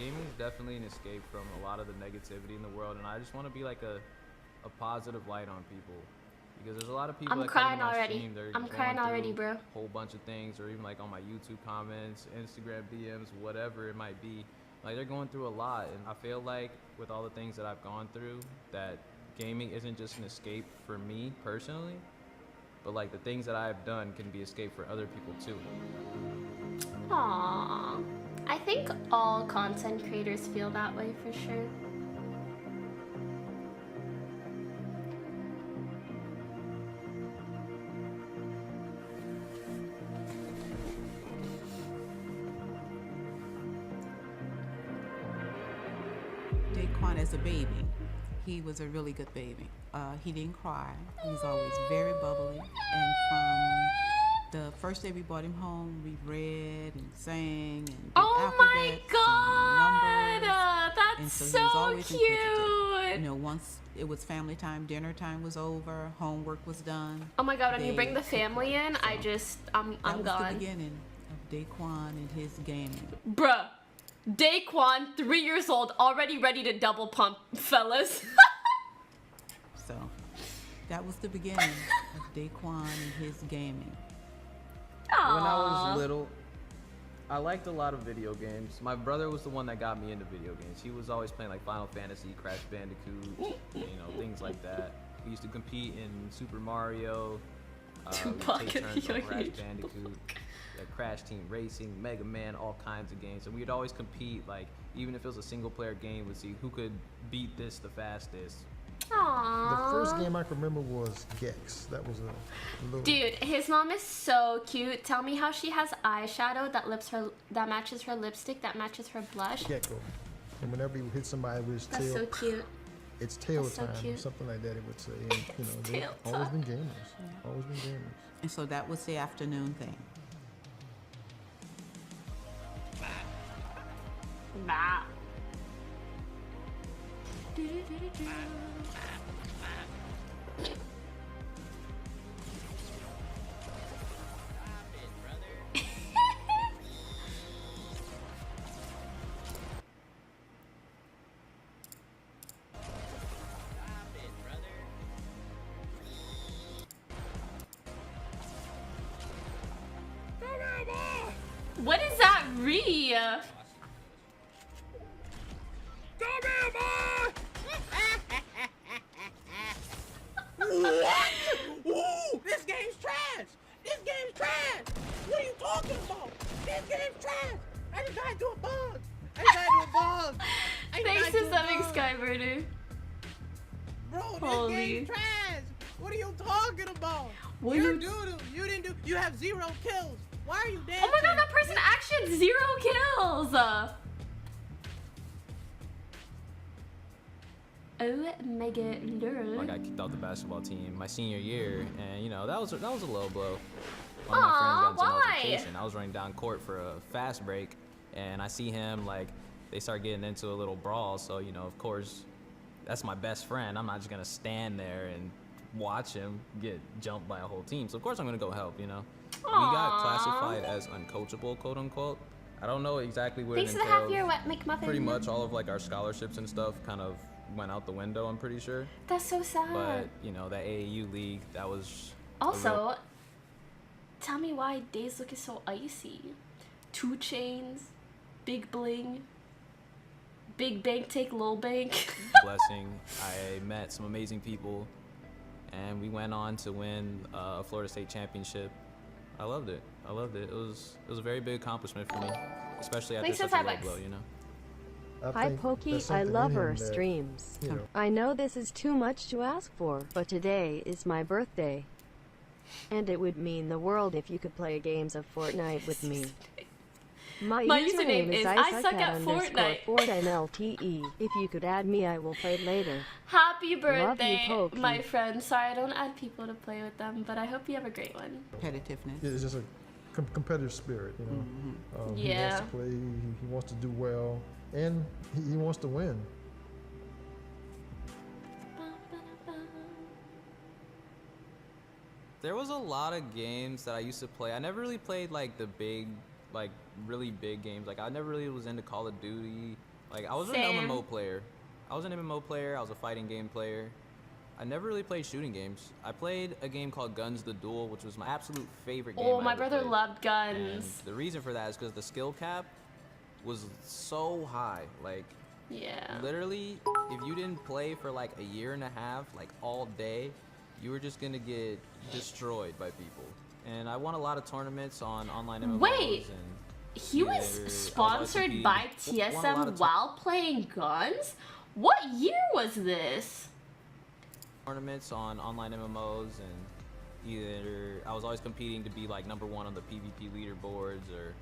gaming is definitely an escape from a lot of the negativity in the world, and I just want to be like a positive light on people. Because there's a lot of people I'm that come crying to my already. stream, they're I'm going crying already, through bro. a whole bunch of things, or even like on my YouTube comments, Instagram DMs, whatever it might be. Like, they're going through a lot, and I feel like with all the things that I've gone through, that gaming isn't just an escape for me personally, but like the things that I've done can be escape for other people too. Aww. I think all content creators feel that way for sure. Daequan as a baby, he was a really good baby. He didn't cry. He was always very bubbly. And from the first day we brought him home, we read and sang and did alphabets and numbers. That's and so so he was always cute. inquisitive. You know, once it was family time, dinner time was over, homework was done. Oh my god, when you bring the family in, I'm that was gone. the beginning of Daequan and his gaming. Bruh. Daequan, 3 years old, already ready to double pump, fellas. So that was the beginning of Daequan and his gaming. Aww. When I was little, I liked a lot of video games. My brother was the one that got me into video games. He was always playing like Final Fantasy, Crash Bandicoot, things like that. We used to compete in Super Mario, Tupac take turns on of Crash your Bandicoot, Crash Team Racing, Mega Man, all kinds of games. And we'd always compete, like even if it was a single player game, we'd see who could beat this the fastest. Aww. The first game I can remember was Gex. That was a little... Dude, his mom is so cute. Tell me how she has eyeshadow that matches her lipstick, that matches her blush. Gecko. And whenever you hit somebody with his That's tail, so cute. it's tail That's so time, cute. or something like that it would say. And, they've tail always time. been gamers. Always been gamers. And so that was the afternoon thing. Nah. What is that, Ree? What? Ooh, this game's trash! This game's trash! What are you talking about? This game's trash! I just gotta do a bug! I just gotta do a bug! Thanks to subbing Skyburner. Bro, this Holy. game's trash! What are you talking about? What You you- didn't do. You have 0 kills. Why are you dancing? Oh my god, that person actually had 0 kills! Oh my god, I got kicked off the basketball team my senior year, and that was a low blow. One of my Aw, friends got into an why? altercation. I was running down court for a fast break, and I see him they start getting into a little brawl. So of course, that's my best friend. I'm not just gonna stand there and watch him get jumped by a whole team. So of course I'm gonna go help. We got classified as uncoachable, quote unquote. I don't know exactly what Thanks it for the half entails. year wet McMuffin. Pretty much all of our scholarships and stuff kind of went out the window, I'm pretty sure. That's so sad. But that AAU league, that was Also, tell me why Days look is so icy. 2 chains, big bling, big bank take low bank. blessing. I met some amazing people, and we went on to win a Florida State championship. I loved it. It was a very big accomplishment for me, especially after Thanks for such a low $5. blow. I Hi think Pokey, there's I something love in him her that, streams. you know. I know this is too much to ask for, but today is my birthday. And it would mean the world if you could play games of Fortnite with me. My username is I suck at Fortnite. ISuckAt_FortNLTE. If you could add me, I will play later. Happy birthday, Pokey. my friend. Sorry, I don't add people to play with them, but I hope you have a great one. Competitiveness. It's just a competitive spirit, He Yeah. wants to play, he wants to do well, and he wants to win. There was a lot of games that I used to play. I never really played the big, really big games. I never really was into Call of Duty Like, I was an Same. MMO player. I was an MMO player. I was a fighting game player. I never really played shooting games. I played a game called Guns the Duel, which was my absolute favorite game. Oh, I my ever brother played. loved And guns. the reason for that is because the skill cap was so high. Like, Yeah. literally, if you didn't play for like a year and a half, like all day, you were just gonna get destroyed by people. And I won a lot of tournaments on online MMOs. Wait, and He was theater. I sponsored competing- by won a lot TSM of while playing guns? What year was this? tournaments on online MMOs, and either I was always competing to be like number 1 on the PvP leaderboards, or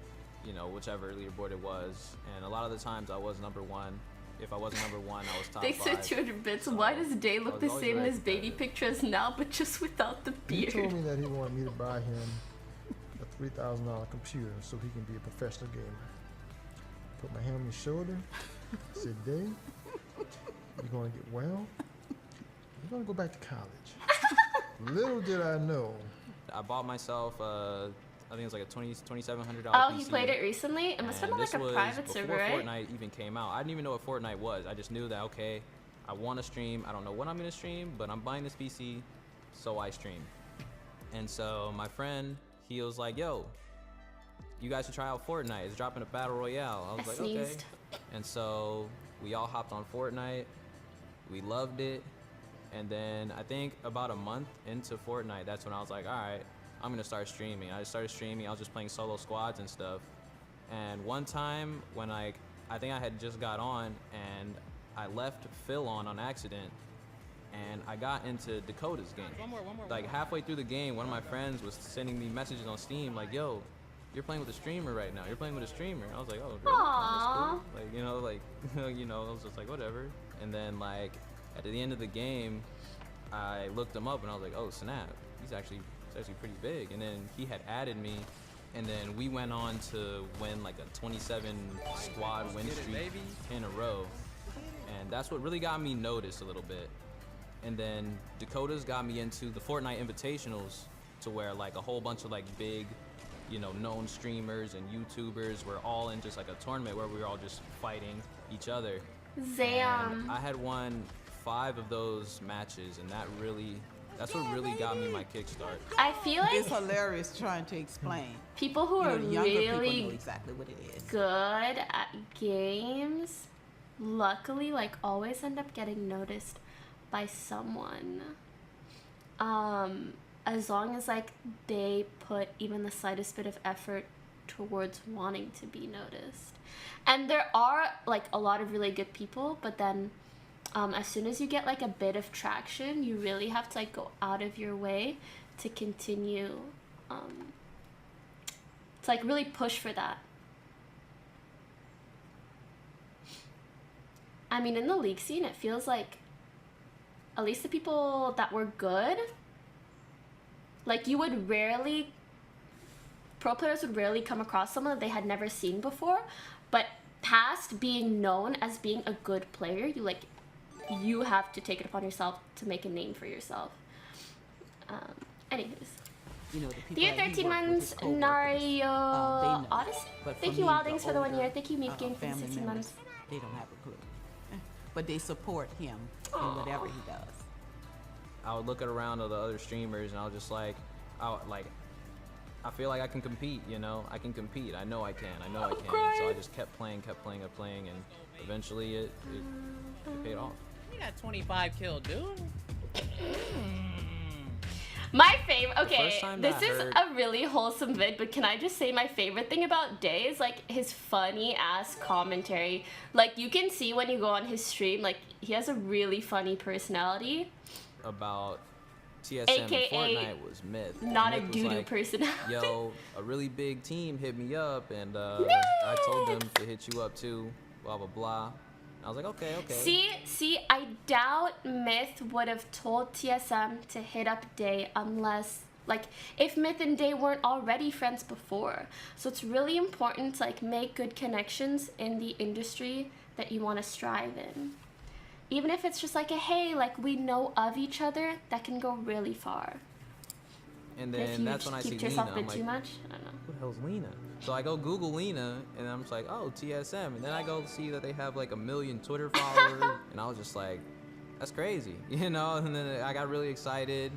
whichever leaderboard it was. And a lot of the times I was number 1. If I wasn't number 1, I was top They 5. said 200 bits. So, Why does Day I look was the always same in very his baby competitive. pictures now, but just without the He told beard? me that he wanted me to buy him a $3,000 computer so he can be a professional gamer. Put my hand on his shoulder, said, Dave, you're going to get well. You're going to go back to college. Little did I know. I bought myself, I think it was like a $2,700 Oh, PC. he played it recently? It must have been And like a this was private server, before right? Fortnite even came out. I didn't even know what Fortnite was. I just knew that, okay, I want to stream. I don't know what I'm going to stream, but I'm buying this PC, so I stream. And so my friend, he was like, yo, you guys should try out Fortnite. It's dropping a battle royale. I was I like, okay. sneezed. And so we all hopped on Fortnite. We loved it. And then I think about a month into Fortnite, that's when I was like, all right, I'm gonna start streaming. I just started streaming. I was just playing solo squads and stuff. And one time when I think I had just got on, and I left Phil on accident, and I got into Dakota's game. One more. Like halfway through the game, one of my friends was sending me messages on Steam like, yo, you're playing with a streamer right now. You're playing with a streamer. I was like, oh, really? Aww. That's cool. Like, I was just like, whatever. And then like at the end of the game, I looked him up and I was like, oh snap, he's actually pretty big. And then he had added me, and then we went on to win like a 27 squad win streak in a row. And that's what really got me noticed a little bit. And then Dakota's got me into the Fortnite invitationals, to where like a whole bunch of like big, known streamers and YouTubers were all in just like a tournament where we were all just fighting each other. Zam. And I had won 5 of those matches, and that's what really got me my kickstart. I feel It's like hilarious trying to explain. people who You are know, the younger people really know exactly what it is. good at games, luckily, like, always end up getting noticed by someone. As long as, like, they put even the slightest bit of effort towards wanting to be noticed. And there are, like, a lot of really good people, but then as soon as you get, like, a bit of traction, you really have to, like, go out of your way to continue, to, like, really push for that. I mean, in the league scene, it feels like at least the people that were good, like, you would rarely, pro players would rarely come across someone that they had never seen before, but past being known as being a good player, you have to take it upon yourself to make a name for yourself. Anyways. You know, the people The year that he 13 worked with, months, his coworkers, Nario they know. Odyssey? But Thank for you, me, Wildings, for the 1 year. older, Thank you, Meep Gang, for the family 16 members, months. They don't have a clue. But they support him in whatever he does. I would look around at the other streamers, and I was just like, I feel like I can compete, I can compete. I know I can. So I just kept playing, and eventually it paid off. You got 25 kill, dude. My favorite, first okay, time this that I is heard- a really wholesome vid, but can I just say my favorite thing about Day is, like, his funny ass commentary. Like, you can see when you go on his stream, like, he has a really funny personality. About TSM AKA and Fortnite was Myth. Not Myth a was doo-doo like, personality. Yo, a really big team hit me up, and I told them to hit you up too, blah, blah, blah. I was like, okay. See, I doubt Myth would have told TSM to hit up Day unless, like, if Myth and Day weren't already friends before. So it's really important to, like, make good connections in the industry that you want to strive in. Even if it's just like a, hey, like, we know of each other, that can go really far. And If then you that's when I see keep Lena. yourself a I'm bit too like, much, I don't know. who the hell's Lena? So I go Google Lena, and I'm just like, oh, TSM. And then I go see that they have like 1 million Twitter followers, and I was just like, that's crazy, you know? And then I got really excited.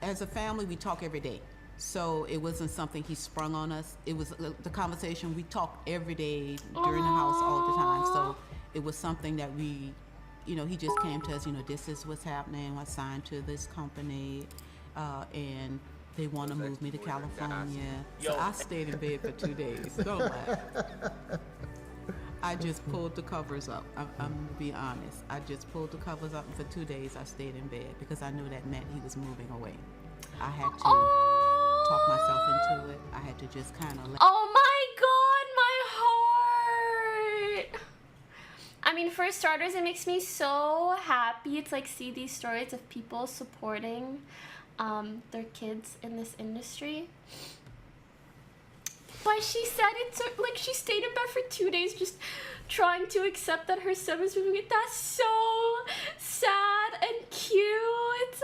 As a family, we talk every day. So it wasn't something he sprung on us. It was the conversation we talked every day during the house all the time. So it was something that we, you know, he just came to us, you know, this is what's happening. I signed to this company, and they want to move me to California. So I stayed in bed for 2 days. Don't laugh. I just pulled the covers up. I'm going to be honest. I just pulled the covers up, and for 2 days I stayed in bed because I knew that meant he was moving away. I had to talk myself into it. I had to just kind of let. Oh my god, my heart. I mean, for starters, it makes me so happy to like see these stories of people supporting their kids in this industry. But she said it took, like, she stayed in bed for 2 days just trying to accept that her son was moving away. That's so sad and cute.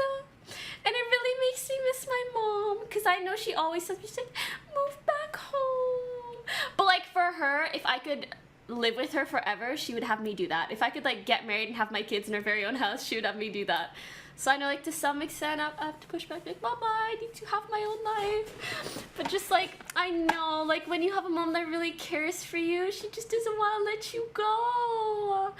And it really makes me miss my mom, because I know she always says, she's like, move back home. But like for her, if I could live with her forever, she would have me do that. If I could like get married and have my kids in her very own house, she would have me do that. So I know like to some extent I have to push back, like, Mama, I need to have my own life. But just like, I know, like when you have a mom that really cares for you, she just doesn't want to let you go.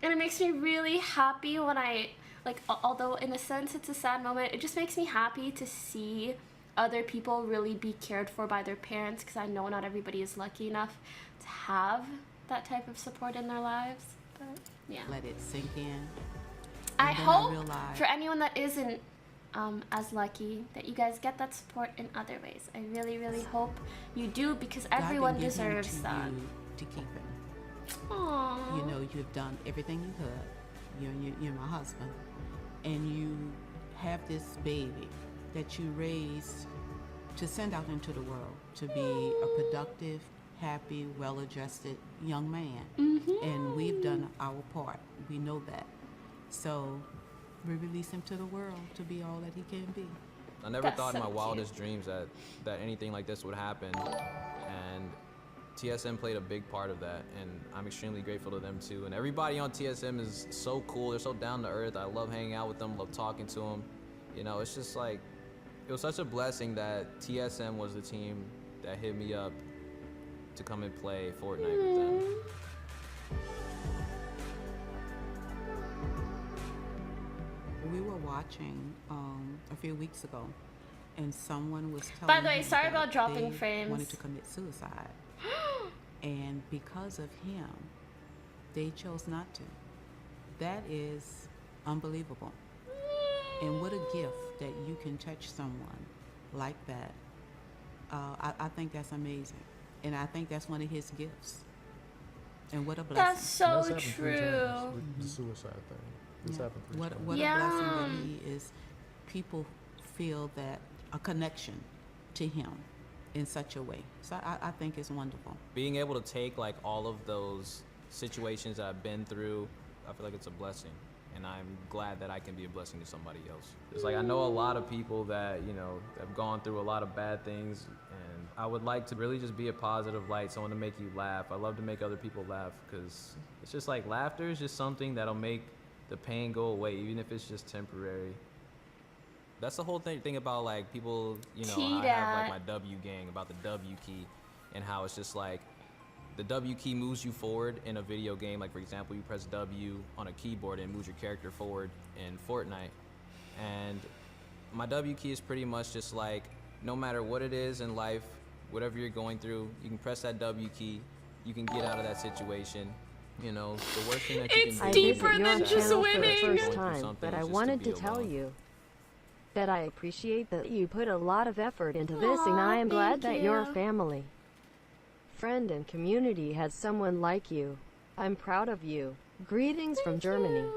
And it makes me really happy when I, like, although in a sense it's a sad moment, it just makes me happy to see other people really be cared for by their parents, because I know not everybody is lucky enough to have that type of support in their lives. But yeah. Let it sink in. I And then hope realized- for anyone that isn't as lucky that you guys get that support in other ways. I really, really hope you do, because God everyone can give him deserves to that. you to keep him. Aww. You know, you've done everything you could. You're my husband. And you have this baby that you raised to send out into the world to be a productive, happy, well-adjusted young man. And we've done our part. We know that. So we release him to the world to be all that he can be. I never That's thought in so my wildest cute. dreams that anything like this would happen, and TSM played a big part of that, and I'm extremely grateful to them too. And everybody on TSM is so cool. They're so down to earth. I love hanging out with them, love talking to them. You know, it's just like, it was such a blessing that TSM was the team that hit me up to come and play Fortnite with them. We were watching a few weeks ago, and someone was telling By the way, him sorry that about dropping they frames. wanted to commit suicide, and because of him, they chose not to. That is unbelievable. And what a gift that you can touch someone like that. I think that's amazing, and I think that's one of his gifts. And what a blessing. That's so That's happened 3 true. times with the suicide thing. It's Yeah. happened 3 What times. a blessing Yeah. that he is. People feel that a connection to him in such a way. So I think it's wonderful. Being able to take like all of those situations that I've been through, I feel like it's a blessing, and I'm glad that I can be a blessing to somebody else. It's like I know a lot of people that, you know, have gone through a lot of bad things, and I would like to really just be a positive light, someone to make you laugh. I love to make other people laugh, because it's just like laughter is just something that'll make the pain go away, even if it's just temporary. That's the whole thing about like people, you know, I have like my W gang, about the W key, and how it's just like the W key moves you forward in a video game. Like for example, you press W on a keyboard and it moves your character forward in Fortnite. And my W key is pretty much just like, no matter what it is in life, whatever you're going through, you can press that W key, you can get out of that situation. You know, the worst thing that you It's can I do deeper visit than your just channel for the winning. first Going through time, something but is I just to wanted be to tell alone. you that I appreciate that you put a lot of effort into this, and I am glad thank that your you. family, friend, and community has someone like you. I'm proud of you. Greetings from Germany.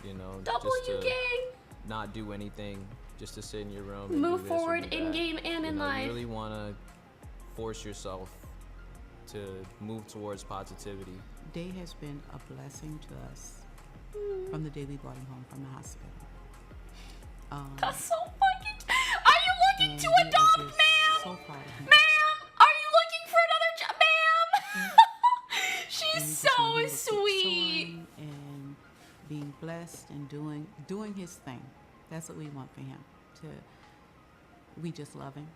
You know, W just to gang. not do anything, just to sit in your room and Move do this or forward do in that. game and You in know, life. You really want to force yourself to move towards positivity. Day has been a blessing to us from the day we brought him home from the hospital. That's so fucking. Are you looking and to we are adopt, just ma'am? So proud of him. Ma'am, are you best and doing his thing. That's what we want for him. We just love him.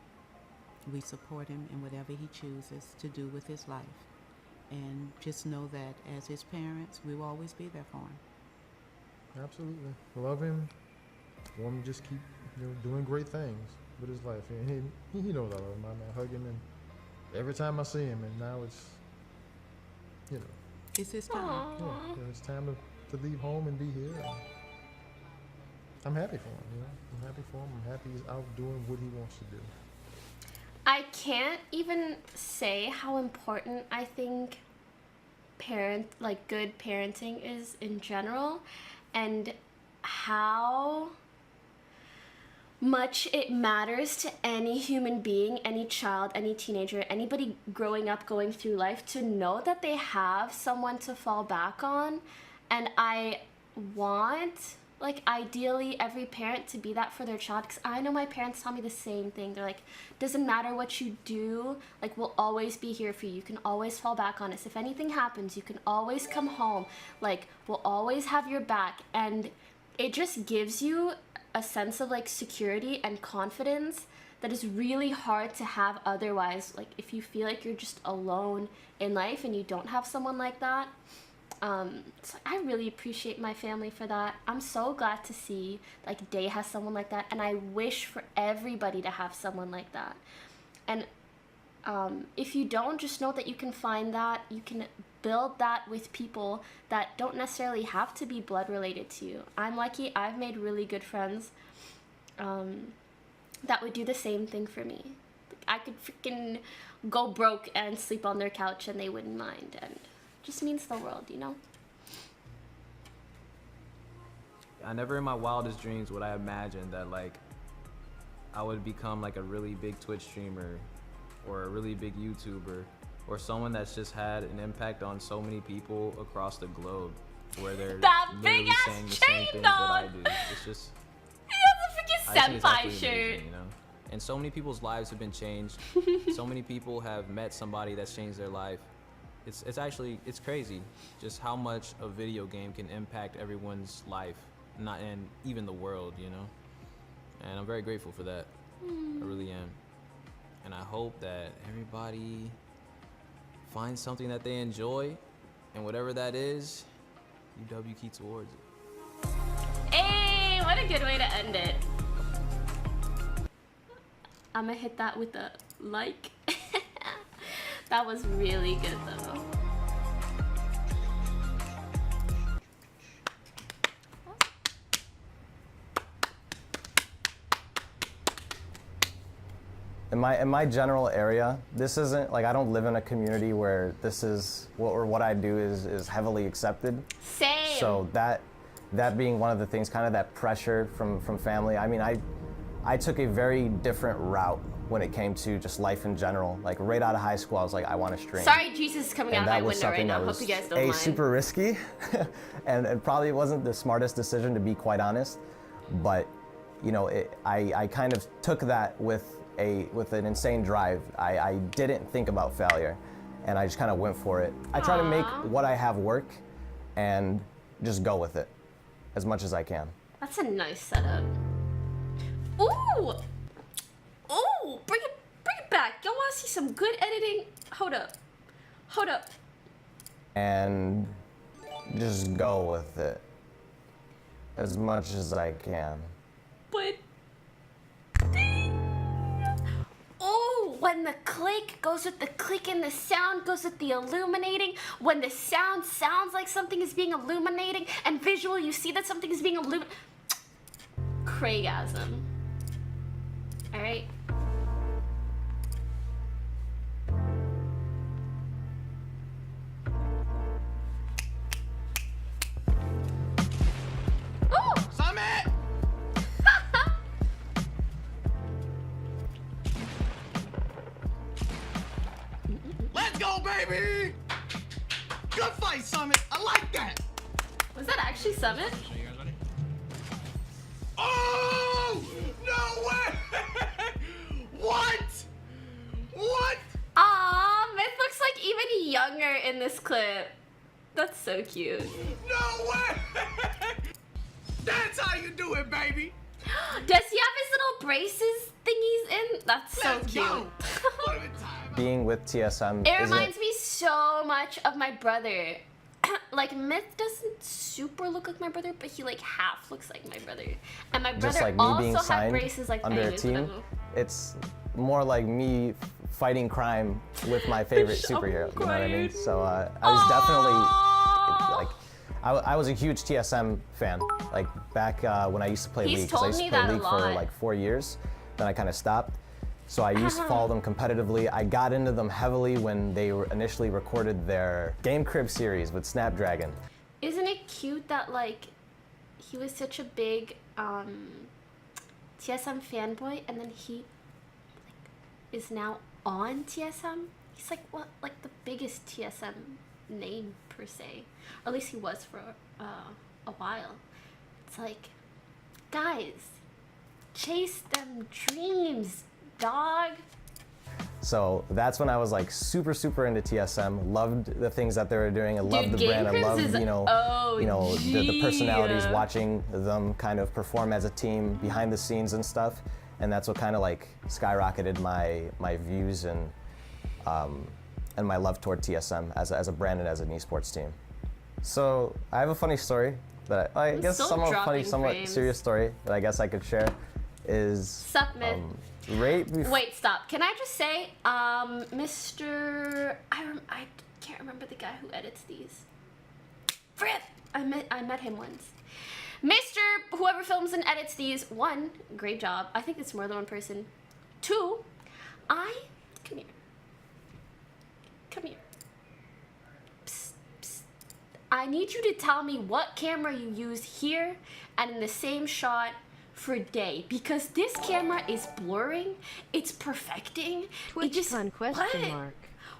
We support him in whatever he chooses to do with his life. And just know that as his parents, we will always be there for him. Absolutely. Love him. Want him to just keep doing great things with his life. And he knows I love him. I hug him, and every time I see him, and now it's, It's his time. Yeah, it's time to leave home and be here. And I'm happy for him, I'm happy for him. I'm happy he's out doing what he wants to do. I can't even say how important I think good parenting is in general, and how much it matters to any human being, any child, any teenager, anybody growing up, going through life, to know that they have someone to fall back on. And I want, ideally every parent to be that for their child, because I know my parents tell me the same thing. They're like, doesn't matter what you do, we'll always be here for you. You can always fall back on us. If anything happens, you can always come home. We'll always have your back. And it just gives you a sense of security and confidence that is really hard to have otherwise. If you feel like you're just alone in life and you don't have someone like that. So I really appreciate my family for that. I'm so glad to see Day has someone like that, and I wish for everybody to have someone like that. And if you don't, just know that you can find that. You can build that with people that don't necessarily have to be blood related to you. I'm lucky. I've made really good friends that would do the same thing for me. I could freaking go broke and sleep on their couch and they wouldn't mind, and just means the world, I never in my wildest dreams would I imagine that I would become a really big Twitch streamer or a really big YouTuber, or someone that's just had an impact on so many people across the globe, where they're that literally big ass saying the chain, same things that I do. It's just, he has a freaking I think it's senpai absolutely shirt. amazing, And so many people's lives have been changed. So many people have met somebody that's changed their life. It's actually crazy just how much a video game can impact everyone's life, and even the world, And I'm very grateful for that. I really am. And I hope that everybody finds something that they enjoy, and whatever that is, you W key towards it. Hey, what a good way to end it. I'm gonna hit that with a like. That was really good though. In my general area, this isn't I don't live in a community where this is what I do is heavily accepted. Same. So that being one of the things, kind of that pressure from family. I mean, I took a very different route when it came to just life in general. Right out of high school, I was like, I want to stream. Sorry, Jesus is coming out my window right now. That Hope you guys don't was mind. super risky, and probably wasn't the smartest decision, to be quite honest. But I kind of took that with an insane drive. I didn't think about failure, and I just kind of went for it. I try to make what I have work and just go with it as much as I can. That's a nice setup. Ooh! Ooh! Bring it back. Y'all wanna see some good editing? Hold up. And just go with it as much as I can. But oh, when the click goes with the click and the sound goes with the illuminating, when the sound sounds like something is being illuminating, and visual, you see that something is being illuminated. Craigasm. Alright? Oh! Summit! Let's go, baby! Good fight, Summit. I like that. Was that actually Summit? Oh! No way! What? What? Aw, Myth looks like even younger in this clip. That's so cute. No way! That's how you do it, baby. Does he have his little braces thingies in? That's so Let's cute. go. What are we talking Being with TSM It isn't reminds me so much of my brother. Like Myth doesn't super look like my brother, but he like half looks like my brother. And my just brother like me being also had signed braces like under a anyways, team. whatever. It's more like me fighting crime with my favorite I'm superhero. You know what I mean? crying. So I was definitely like, I was a huge TSM fan. Like back when I used to play He's League, 'cause I told used to me play that a League for lot. like 4 years. Then I kind of stopped. So I used to follow them competitively. I got into them heavily when they were initially recorded their Game Crib series with Snapdragon. Isn't it cute that like he was such a big TSM fanboy, and then he like is now on TSM? He's like what, like the biggest TSM name per se, or at least he was for a while. It's like, guys, chase them dreams, dog. So that's when I was like super into TSM. Loved the things that they were doing. I loved the Game brand. I Cribs loved is the personalities, OG. watching them kind of perform as a team behind the scenes and stuff. And that's what kind of like skyrocketed my views and my love toward TSM as a brand and as an esports team. So I have a funny story that I guess still somewhat funny, dropping somewhat frames. serious story that I guess I could share is Sup, Myth? right before. Wait, stop. Can I just say, Mr. I can't remember the guy who edits these. Frith! I met him once. Mr. Whoever films and edits these, 1, great job. I think it's more than one person. 2, come here. Come here. Psst, psst. I need you to tell me what camera you use here and in the same shot for day, because this camera is blurring, it's perfecting. It just TwitchCon ?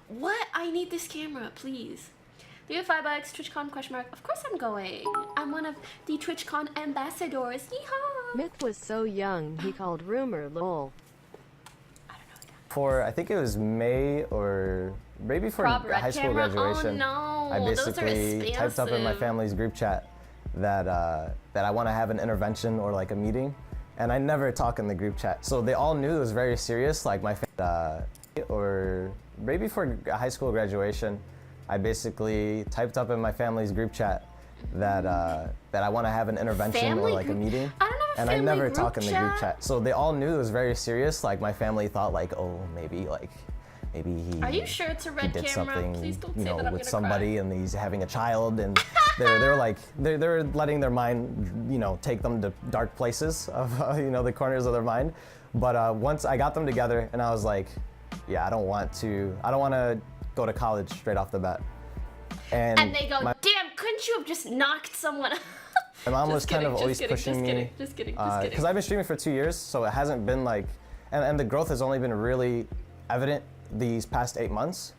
What? I need this camera, please. $5 TwitchCon ? Of course I'm going. I'm one of the TwitchCon ambassadors. Yeehaw! Myth was so young, he called rumor lol. I don't know what that. For I think it was May or maybe for Prob red high school camera? graduation. Oh, no. I Those are basically typed up in my expensive. family's group chat that I want to have an intervention or like a meeting, and I never talk in the group chat. So they all knew it was very serious. Like my or maybe for high school graduation, I basically typed up in my family's group chat that I want to have an intervention Family or like a group- meeting. I don't have a And I family never group talk in the group chat. chat. So they all knew it was very serious. Like my family thought like, oh, maybe he Are you sure it's a he red did camera? something, Please don't you say know, that I'm with gonna somebody and he's having a child, and they're like they're letting their mind, you know, take them to dark places of you know, the corners of their mind. But once I got them together and I was like, yeah, I don't want to go to college straight off the bat. And they go, damn, couldn't you have just knocked someone out? My mom was Just kind kidding, of always just kidding, pushing just me. kidding, just kidding. Because I've been streaming for 2 years, so it hasn't been like, and the growth has only been really evident these past 8 months.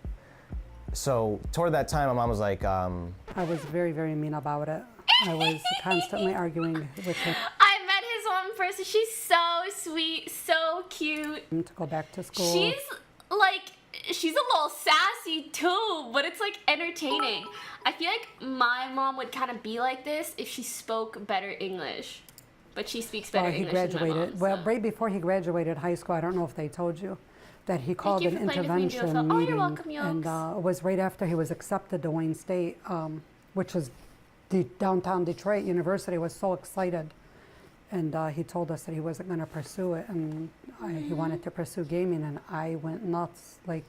So toward that time, my mom was like, I was very mean about it. I was constantly arguing with him I met his mom in person. She's so sweet, so cute. to go back to school. She's a little sassy too, but it's like entertaining. I feel like my mom would kind of be like this if she spoke better English, but she speaks better he English graduated. than my mom. Well, so. right before he graduated high school, I don't know if they told you, that he called you an for playing with me, intervention Jofel. Oh, you're meeting, welcome, and Yokes. it was right after he was accepted to Wayne State, which was the downtown Detroit University. Was so excited, and he told us that he wasn't going to pursue it, and he wanted to pursue gaming, and I went nuts. Like,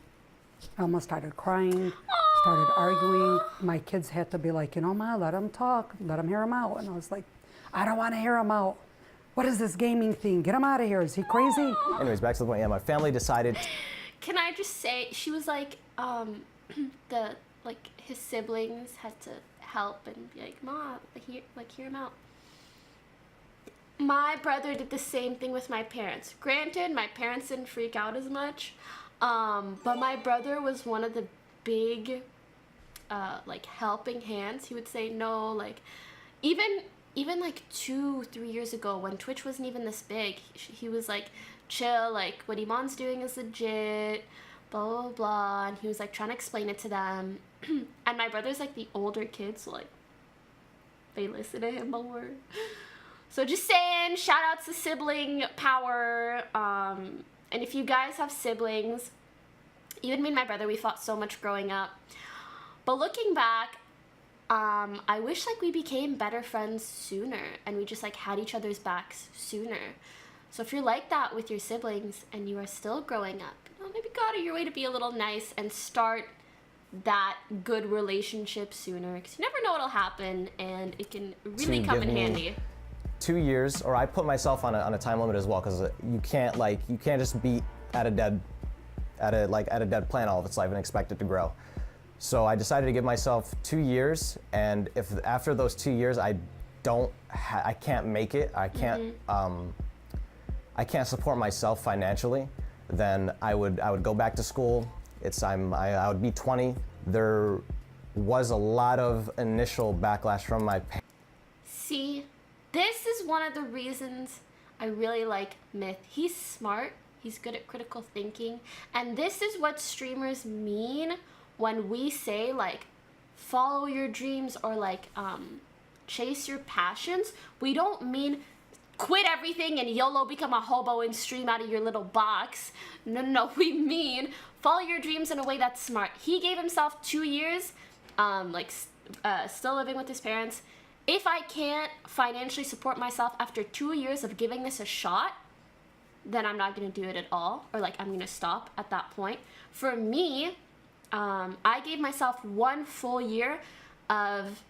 I almost started crying, started arguing. My kids had to be like, you know, Ma, let him talk, let him hear him out, and I was like, I don't want to hear him out. What is this gaming thing? Get him out of here. Is he crazy? anyways, back to the point. Yeah, my family decided. Can I just say, she was like, his siblings had to help and be like, Ma, hear him out. My brother did the same thing with my parents. Granted, my parents didn't freak out as much, but my brother was one of the big, helping hands. He would say no, like, even like 2-3 years ago when Twitch wasn't even this big, he was like, chill, like, what Iman's doing is legit, blah, blah, blah, and he was like trying to explain it to them. And my brother's like the older kid, so like, they listen to him more. So just saying, shout outs to sibling power. And if you guys have siblings, even me and my brother, we fought so much growing up. But looking back, I wish like we became better friends sooner and we just like had each other's backs sooner. So if you're like that with your siblings and you are still growing up, maybe go out of your way to be a little nice and start that good relationship sooner, because you never know what'll happen and it can really come in handy. 2 years, or I put myself on a time limit as well, because you can't just be at a dead plant all of its life and expect it to grow. So I decided to give myself 2 years, and if after those 2 years I can't make it, I can't support myself financially, then I would go back to school. I would be 20. There was a lot of initial backlash from my parents. See, this is one of the reasons I really like Myth. He's smart, he's good at critical thinking, and this is what streamers mean when we say like follow your dreams or like chase your passions. We don't mean quit everything and YOLO become a hobo and stream out of your little box. No, we mean follow your dreams in a way that's smart. He gave himself 2 years, still living with his parents. If I can't financially support myself after 2 years of giving this a shot, then I'm not gonna do it at all, or like I'm gonna stop at that point. For me, I gave myself 1 full year of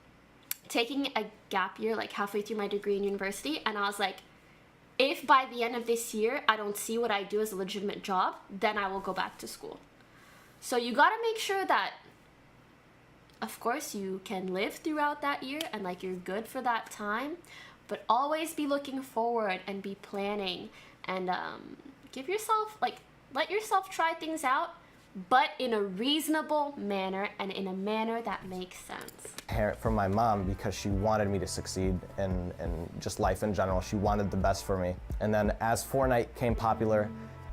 taking a gap year, like halfway through my degree in university, and I was like, if by the end of this year I don't see what I do as a legitimate job, then I will go back to school. So you gotta make sure that, of course, you can live throughout that year and like you're good for that time, but always be looking forward and be planning and give yourself, like, let yourself try things out, but in a reasonable manner and in a manner that makes sense. From my mom, because she wanted me to succeed in just life in general. She wanted the best for me. And then as Fortnite came popular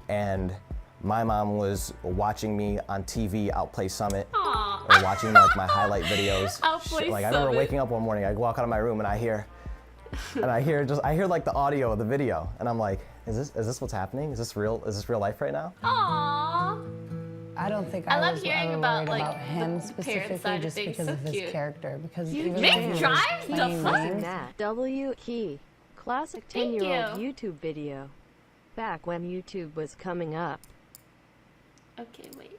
and my mom was watching me on TV outplay Summit, Aww. or watching like my highlight videos. Outplay like I remember Summit. waking up one morning, I walk out of my room and I hear like the audio of the video, and I'm like, is this what's happening? Is this real life right now? Aww. I don't think I I love was hearing ever about, worried like, about him the parent specifically side of just things. because So of his cute. character. Because You even make though he was drive? The playing fuck? games, That W key. Classic Thank 10-year-old you. YouTube video. Back when YouTube was coming up. Okay, wait.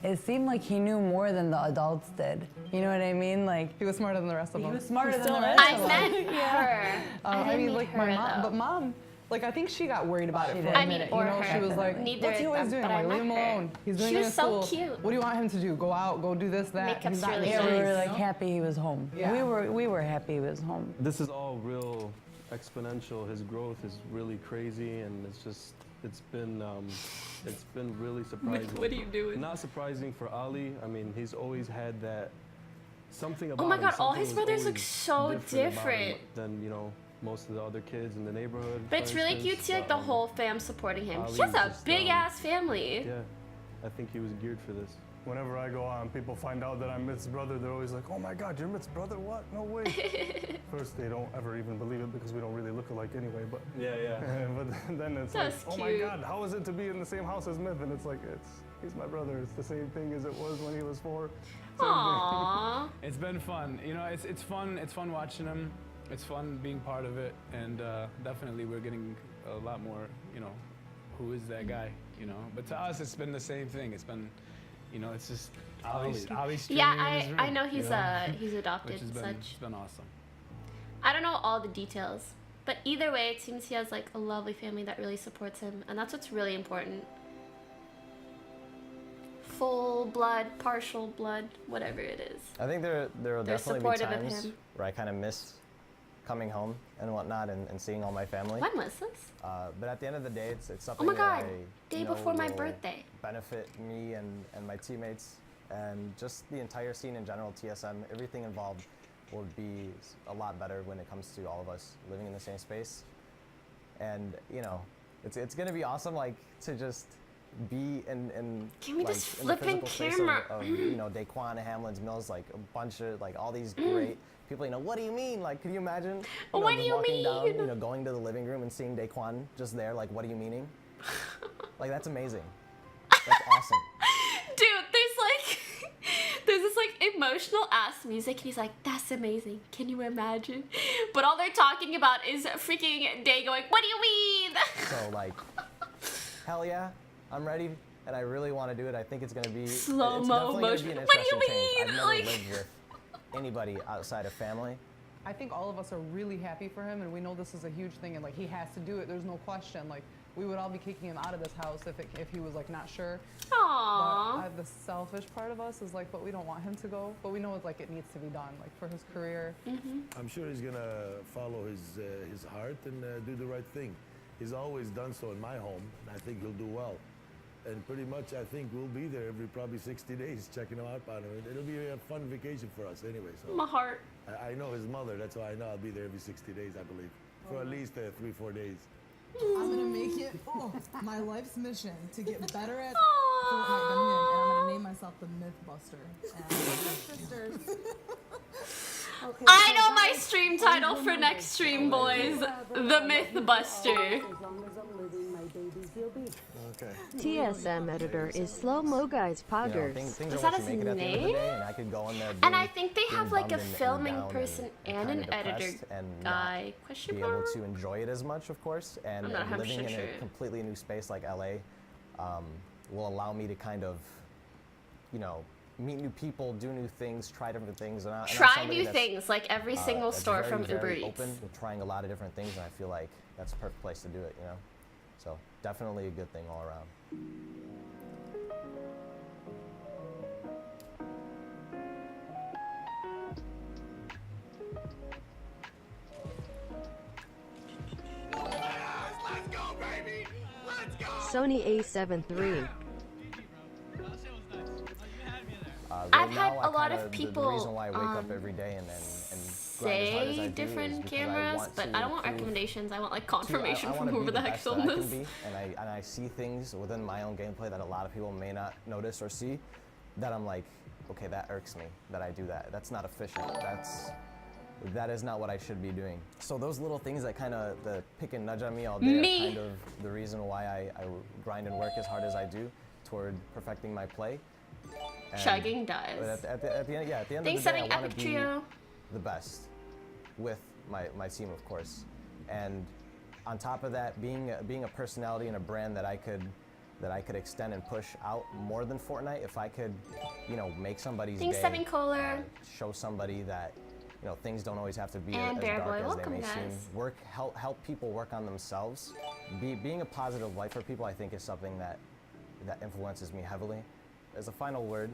it seemed like he knew more than the adults did. You know what I mean? Like He was smarter than the rest of them. he was smarter than the rest I of them. meant her. I didn't mean like her, my mom, though. but mom, like I think she got worried about it for did. a I mean, minute. or You know, her. she was like, Neither "What's he of always them, doing? but I'm I like, leave him meant her. alone. He's doing She it was in so school. cute. What do you want him to do? Go out, go do this, that." Makeup's He's not really listening. Yeah, we were nice. like happy he was home. Yeah. We were happy he was home. This is all real exponential. His growth is really crazy, and it's been really surprising. What are you doing? Not surprising for Ali. I mean, he's always had that something about Oh my him, God, all something his was brothers look always so about him different. than most of the other kids in the neighborhood. But for it's really instance. cute to see like the whole fam supporting him. He Ali has a just, big ass family. Yeah, I think he was geared for this. Whenever I go on, people find out that I'm Myth's brother, they're always like, "Oh my God, you're Myth's brother? What? No way." First, they don't ever even believe it because we don't really look alike anyway, but Yeah. but then it's That's like, "Oh my cute. God, how is it to be in the same house as Myth?" And it's like, he's my brother. It's the same thing as it was when he was 4. Aww. It's been fun. You know, it's fun. It's fun watching him. It's fun being part of it, and definitely we're getting a lot more. You know, who is that guy? You know, but to us, it's been the same thing. It's been, you know, it's just Ali streaming Yeah, in his room, I know he's you know? he's adopted Which has and been, such. it's been awesome. I don't know all the details, but either way, it seems he has like a lovely family that really supports him, and that's what's really important. Full blood, partial blood, whatever it is. I think there will They're definitely be supportive of times him. where I kind of miss coming home and whatnot and seeing all my family. When was this? But at the end of the day, it's something Oh my that God, I day know before my will birthday. benefit me and my teammates and just the entire scene in general, TSM, everything involved will be a lot better when it comes to all of us living in the same space. And you know, it's gonna be awesome, like to just be in Give me like, this in the flipping physical space camera. of you know, Daequan, Hamlin's Mills, like a bunch of like all these great people. You know, what do you mean? Like, could you imagine? You know, What do just you walking down, mean? you know, going to the living room and seeing Daequan just there. Like, what are you meaning? Like, that's amazing. That's awesome. Dude, there's this like emotional ass music, and he's like, "That's amazing. Can you imagine?" But all they're talking about is freaking Day going, "What do you mean?" So like, hell yeah, I'm ready, and I really want to do it. I think it's gonna be Slow-mo it's definitely motion. Gonna be an What do you interesting change. mean? I've never Like- lived with anybody outside of family. I think all of us are really happy for him, and we know this is a huge thing, and like he has to do it. There's no question. Like we would all be kicking him out of this house if he was like not sure. Aww. But the selfish part of us is like, but we don't want him to go. But we know it's like it needs to be done, like for his career. I'm sure he's gonna follow his heart and do the right thing. He's always done so in my home, and I think he'll do well. And pretty much, I think we'll be there every probably 60 days checking him out on him. It'll be a fun vacation for us anyway. So My heart. I know his mother. That's why I know I'll be there every 60 days, I believe, for at least 3-4 days. I'm gonna make it my life's mission to get better at Fortnite than him, and I'm gonna name myself the Mythbuster. And sisters. I know my stream title for next stream, boys. The Mythbuster. Okay. TSM editor is Slow Mo Guys You know, Poggers. things Is are that what his you make it at the end of the name? day, and I could go in there. And I think they being have like a bummed and filming down person and kinda an editor depressed and guy. not Question be mark? able to enjoy it as much, of course, and I'm not living 100% in sure. a completely new space like LA will allow me to kind of, you know, meet new people, do new things, try different things. And I'm Try somebody new that's, things, like every single that's store very, from Uber very Eats. open with trying a lot of different things, and I feel like that's a perfect place to do it, you know. So definitely a good thing all around. Sony A7 III. I've Right had now, a lot kinda- of people The reason why I wake up every day and grind as hard as I say do different is because I cameras, want but to I don't want improve recommendations. I want like I confirmation wanna from be whoever the heck best that filmed I can this. be, and I see things within my own gameplay that a lot of people may not notice or see, that I'm like, okay, that irks me that I do that. That's not efficient. That is not what I should be doing. So those little things that kind of pick and nudge on me all day are kind of the reason why I grind and work as hard as I do toward perfecting my play. And- Chugging dies. But at the end, of the Thanks, day, I having want Epic to be Trio. the best with my team, of course. And on top of that, being a personality and a brand that I could extend and push out more than Fortnite, if I could, you know, make somebody's Thanks, day, Seven Kohler. show somebody that, you know, things don't always have to be And as Bear dark Boy, as welcome, they may guys. seem. Help people work on themselves. Being a positive light for people, I think, is something that influences me heavily. As a final word,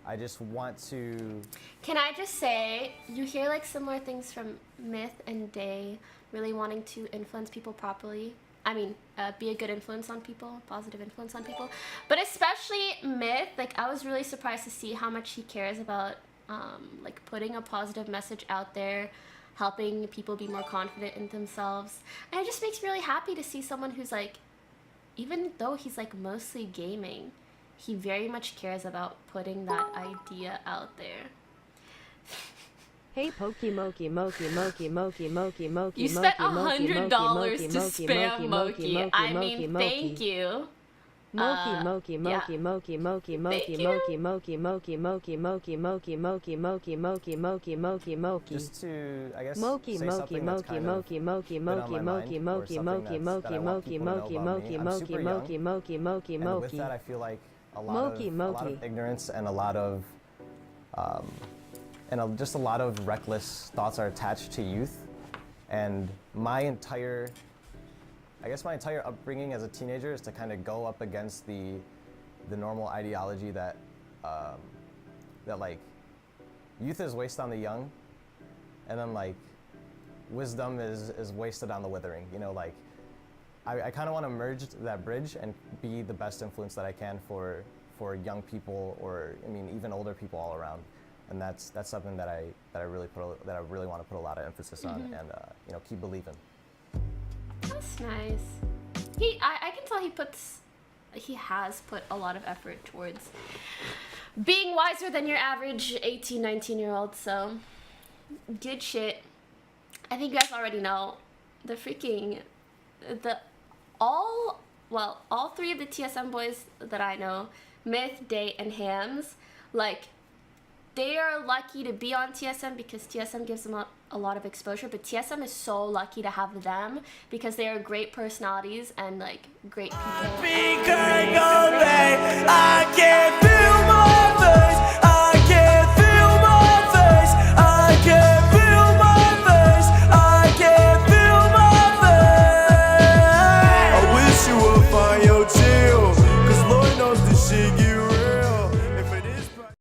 I just want to. Can I just say, you hear like similar things from Myth and Day, really wanting to influence people properly. I mean, be a good influence on people, positive influence on people. But especially Myth, like I was really surprised to see how much he cares about like putting a positive message out there, helping people be more confident in themselves. And it just makes me really happy to see someone who's like, even though he's like mostly gaming, he very much cares about putting that idea out there. Hey Pokimoki Moki Moki Moki Moki Moki. You spent Moki, Moki, $100 Moki, to Moki, spam Moki, Moki. Moki, I Moki, mean, Moki. thank you. Moki Moki Moki yeah. Moki Moki Moki Thank you. Moki Moki Moki Moki Moki Moki Moki Moki Moki Moki Moki Moki. Just to, I guess, Moki say Moki something that's Moki kind of Moki Moki been on Moki my Moki mind, or Moki something Moki that I want Moki people to know Moki about Moki me. I'm Moki super Moki young, Moki Moki and with Moki. that, I feel like a lot of ignorance and a lot of just a lot of reckless thoughts are attached to youth, and my entire upbringing as a teenager is to kind of go up against the normal ideology that like youth is wasted on the young, and then like wisdom is wasted on the withering. You know, like I kind of want to merge that bridge and be the best influence that I can for young people, or I mean even older people all around. And that's something that I really want to put a lot of emphasis on, and you know, keep believing. That's nice. I can tell he puts he has put a lot of effort towards being wiser than your average 18, 19-year-old. So good shit. I think you guys already know all three of the TSM boys that I know, Myth, Day, and Hams, like, they are lucky to be on TSM because TSM gives them a lot of exposure, but TSM is so lucky to have them because they are great personalities and like great people. I can feel my face.